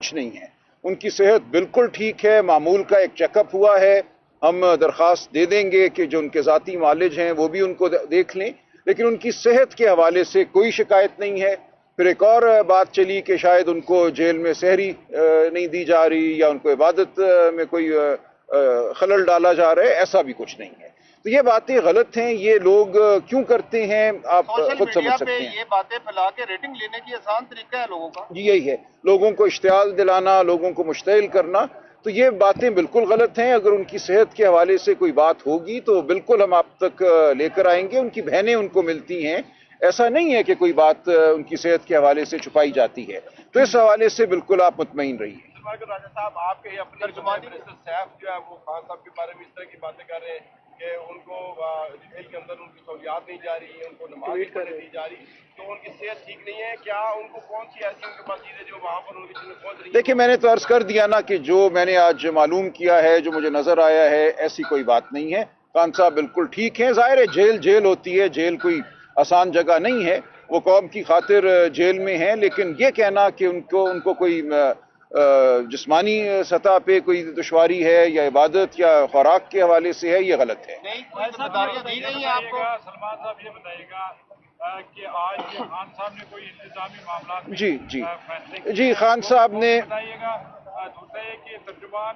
कुछ नहीं है। उनकी सेहत बिल्कुल ठीक है, मामूल का एक चेकअप हुआ है। हम दरख्वास्त दे देंगे कि जो उनके ज़ाती मालिज हैं वो भी उनको देख लें, लेकिन उनकी सेहत के हवाले से कोई शिकायत नहीं है। फिर एक और बात चली कि शायद उनको जेल में सहरी नहीं दी जा रही या उनको इबादत में कोई खलल डाला जा रहा है, ऐसा भी कुछ नहीं है। तो ये बातें गलत हैं, ये लोग क्यों करते हैं आप खुद समझ सकते हैं। ये बातें फैला के रेटिंग लेने की आसान तरीका है लोगों का। जी यही है, लोगों को इश्तियाल दिलाना, लोगों को मुश्तइल करना। तो ये बातें बिल्कुल गलत हैं। अगर उनकी सेहत के हवाले से कोई बात होगी तो बिल्कुल हम आप तक लेकर आएंगे। उनकी बहनें उनको मिलती हैं, ऐसा नहीं है कि कोई बात उनकी सेहत के हवाले से छुपाई जाती है। तो इस हवाले से बिल्कुल आप मुतमईन रहिए। राजा साहब, आपके अपने मिनिस्टर सैफ जो है वो खान साहब के बारे में इस तरह की बातें कर रहे हैं कि उनको जेल के अंदर उनकी सहूलियात नहीं जा रही, उनको नमाज नहीं पढ़ने दी जा रही, तो उनकी सेहत ठीक नहीं है। क्या उनको कौन सी ऐसी उनके पास चीज़ है जो वहाँ पर उनकी चीज़ें पहुँच रही है? देखिए, मैंने तो अर्ज कर दिया ना कि जो मैंने आज मालूम किया है, जो मुझे नजर आया है, ऐसी कोई बात नहीं है। खान साहब बिल्कुल ठीक है। जाहिर है जेल जेल होती है, जेल कोई आसान जगह नहीं है, वो कौम की खातिर जेल में है। लेकिन ये कहना कि उनको कोई जिस्मानी सतह पे कोई दुश्वारी है या इबादत या खुराक के हवाले से है, ये गलत है। जिम्मेदारियां दी गई हैं आपको। सलमान साहब ये बताइएगा कि आज खान साहब ने कोई इंतजामी मामला जी खान साहब ने बताइएगा। दूसरा है कि तर्जुमान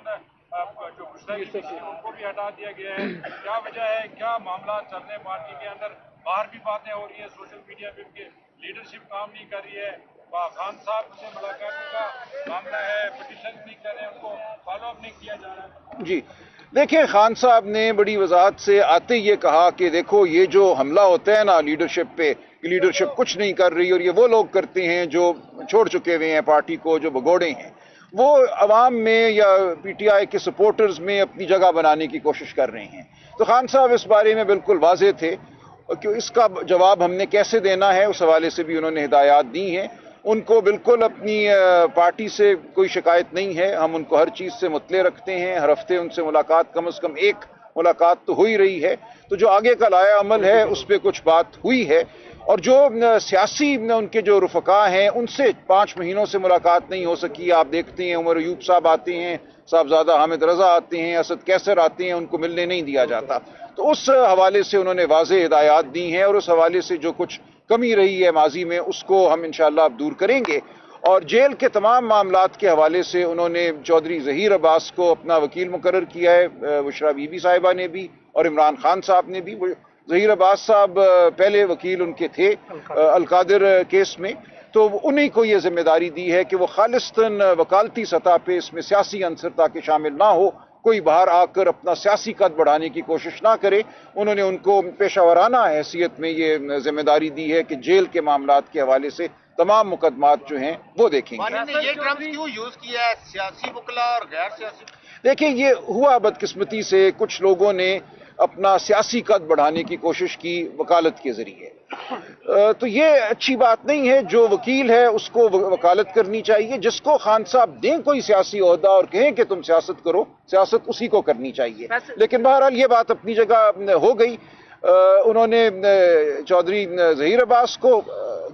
जो बुशरा बीबी थी उनको भी हटा दिया गया है, क्या वजह है, क्या मामला चल रहे हैं पार्टी के अंदर? बाहर भी बातें हो रही है, सोशल मीडिया पे उनकी लीडरशिप काम नहीं कर रही है, खान साहब से मुलाकात का मामला है, पिटीशन नहीं कर रहे हैं, उनको फॉलो अप नहीं किया जा रहा है। जी देखिए, खान साहब ने बड़ी वजाहत से आते ये कहा कि देखो ये जो हमला होता है ना लीडरशिप पे, लीडरशिप कुछ नहीं कर रही और ये वो लोग करते हैं जो छोड़ चुके हुए हैं पार्टी को, जो भगोड़े हैं, वो अवाम में या पीटीआई के सपोर्टर्स में अपनी जगह बनाने की कोशिश कर रहे हैं। तो खान साहब इस बारे में बिल्कुल वाज़ेह थे कि इसका जवाब हमने कैसे देना है, उस हवाले से भी उन्होंने हिदायत दी हैं। उनको बिल्कुल अपनी पार्टी से कोई शिकायत नहीं है, हम उनको हर चीज़ से मुतले रखते हैं। हर हफ्ते उनसे मुलाकात, कम से कम एक मुलाकात तो हो ही रही है। तो जो आगे का लाया अमल है उस पर कुछ बात हुई है। और जो सियासी उनके जो रुफका हैं उनसे 5 महीनों से मुलाकात नहीं हो सकी। आप देखते हैं उमर अयूब साहब आते हैं, साहबजादा हामिद रजा आते हैं, असद कैसर आते हैं, उनको मिलने नहीं दिया जाता। तो उस हवाले से उन्होंने वाज़ेह हिदायत दी हैं और उस हवाले से जो कुछ कमी रही है माजी में उसको हम इंशाअल्लाह अब दूर करेंगे। और जेल के तमाम मामलात के हवाले से उन्होंने चौधरी ज़हीर अब्बास को अपना वकील मुकर्रर किया है, बुशरा बीबी साहिबा ने भी और इमरान खान साहब ने भी। ज़हीर अब्बास साहब पहले वकील उनके थे अलकादिर केस में, तो उन्हीं को ये जिम्मेदारी दी है कि वो खालिस्तन वकालती सतह पे इसमें सियासी अंसर ताकि शामिल ना हो, कोई बाहर आकर अपना सियासी कद बढ़ाने की कोशिश ना करे। उन्होंने उनको पेशावराना हैसियत में ये जिम्मेदारी दी है कि जेल के मामलात के हवाले से तमाम मुकदमात जो हैं वो देखेंगे। ये टर्म्स क्यों यूज किया है, सियासी वकला और गैर सियासी? देखिए, ये हुआ बदकिस्मती से, कुछ लोगों ने अपना सियासी कद बढ़ाने की कोशिश की वकालत के जरिए। तो ये अच्छी बात नहीं है। जो वकील है उसको वकालत करनी चाहिए। जिसको खान साहब दें कोई सियासी ओहदा और कहें कि तुम सियासत करो, सियासत उसी को करनी चाहिए। लेकिन बहरहाल ये बात अपनी जगह हो गई। उन्होंने चौधरी ज़हीर अब्बास को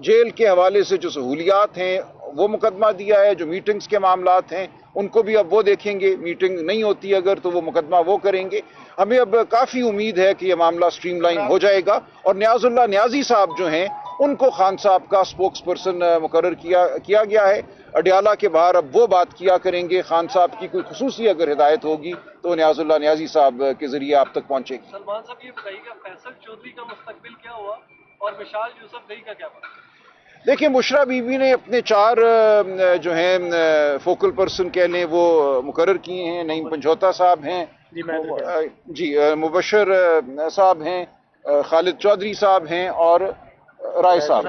जेल के हवाले से जो सहूलियात हैं वो मुकदमा दिया है, जो मीटिंग्स के मामलात हैं उनको भी अब वो देखेंगे। मीटिंग नहीं होती अगर तो वो मुकदमा वो करेंगे। हमें अब काफ़ी उम्मीद है कि ये मामला स्ट्रीमलाइन हो जाएगा। और नियाजुल्लाह नियाजी साहब जो हैं उनको खान साहब का स्पोक्स पर्सन मुकर्रर किया गया है। अडियाला के बाहर अब वो बात किया करेंगे। खान साहब की कोई खुसूसी अगर हिदायत होगी तो नियाजुल्लाह नियाजी साहब के जरिए आप तक पहुंचेगी। सलमान साहब ये बताइएगा, फैसल चौधरी का मुस्तकबिल क्या हुआ और मिशाल यूसुफ का क्या बना? देखिए, बुशरा बीबी ने अपने 4 जो हैं फोकल पर्सन कह लें वो मुकर्रर किए हैं। नईम पंजोता साहब हैं जी, मुबशर साहब हैं, खालिद चौधरी साहब हैं और राय साहब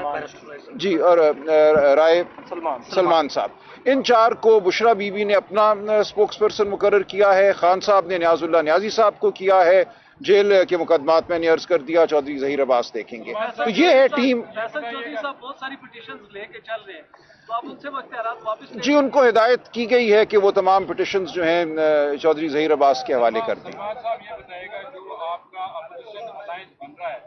जी, और राय सलमान साहब। इन 4 को बुशरा बीबी ने अपना स्पोक्स पर्सन मुकर्रर किया है। खान साहब ने नियाजुल्लाह नियाजी साहब को किया है। जेल के मुकदमात मैंने अर्ज कर दिया, चौधरी ज़हीर अब्बास देखेंगे। तो ये है टीम। फैसल चौधरी साहब बहुत सारी पिटीशंस लेके चल रहे हैं, तो आप उनसे इख्तियारात वापस जी, उनको हिदायत की गई है कि वो तमाम पिटीशंस जो हैं चौधरी ज़हीर अब्बास के हवाले कर दें। सलमान साहब ये बताएगा, जो आपका अपोजिशन अलायंस बन रहा है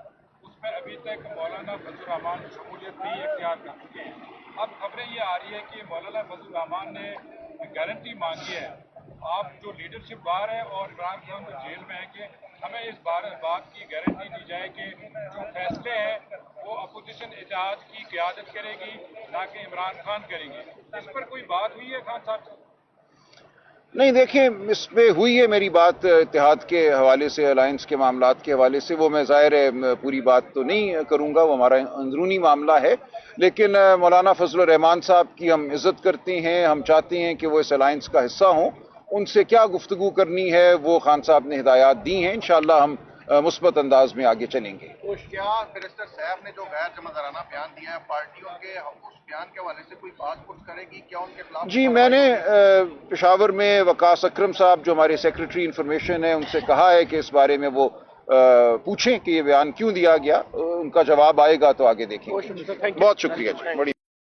उसमें अभी तक मौलाना फजल रहमान शमूलियत नहीं इख्तियार कर चुके हैं। अब खबरें ये आ रही है कि मौलाना फजल रहमान ने गारंटी मांगी है। आप जो लीडरशिप बाहर है और इमरान खान को जेल में है कि हमें इस बात की गारंटी दी जाए कि जो फैसले हैं वो अपोजिशन इत्तेहाद की क़यादत करेगी, ना कि इमरान खान करेंगे। इस पर कोई बात हुई है खान साहब से? नहीं, देखें, इस पे हुई है मेरी बात इत्तेहाद के हवाले से, अलायंस के मामलात के हवाले से। वो मैं ज़ाहिर है पूरी बात तो नहीं करूँगा, वो हमारा अंदरूनी मामला है। लेकिन मौलाना फजल रहमान साहब की हम इज़्ज़त करते हैं, हम चाहते हैं कि वो इस अलायंस का हिस्सा हों। उनसे क्या गुफ्तगू करनी है वो खान साहब ने हिदायत दी हैं। इंशाअल्लाह हम मुस्बत अंदाज में आगे चलेंगे। क्या बैरिस्टर साहब ने जो गैर जमादाराना बयान दिया है पार्टियों के, उस बयान के हवाले से कोई बात कुछ करेगी? क्या उनके खिलाफ? जी, मैंने पेशावर में वकास अकरम साहब जो हमारे सेक्रेटरी इंफॉर्मेशन है उनसे कहा है कि इस बारे में वो पूछें कि ये बयान क्यों दिया गया। उनका जवाब आएगा तो आगे देखेंगे। बहुत शुक्रिया जी, बड़ी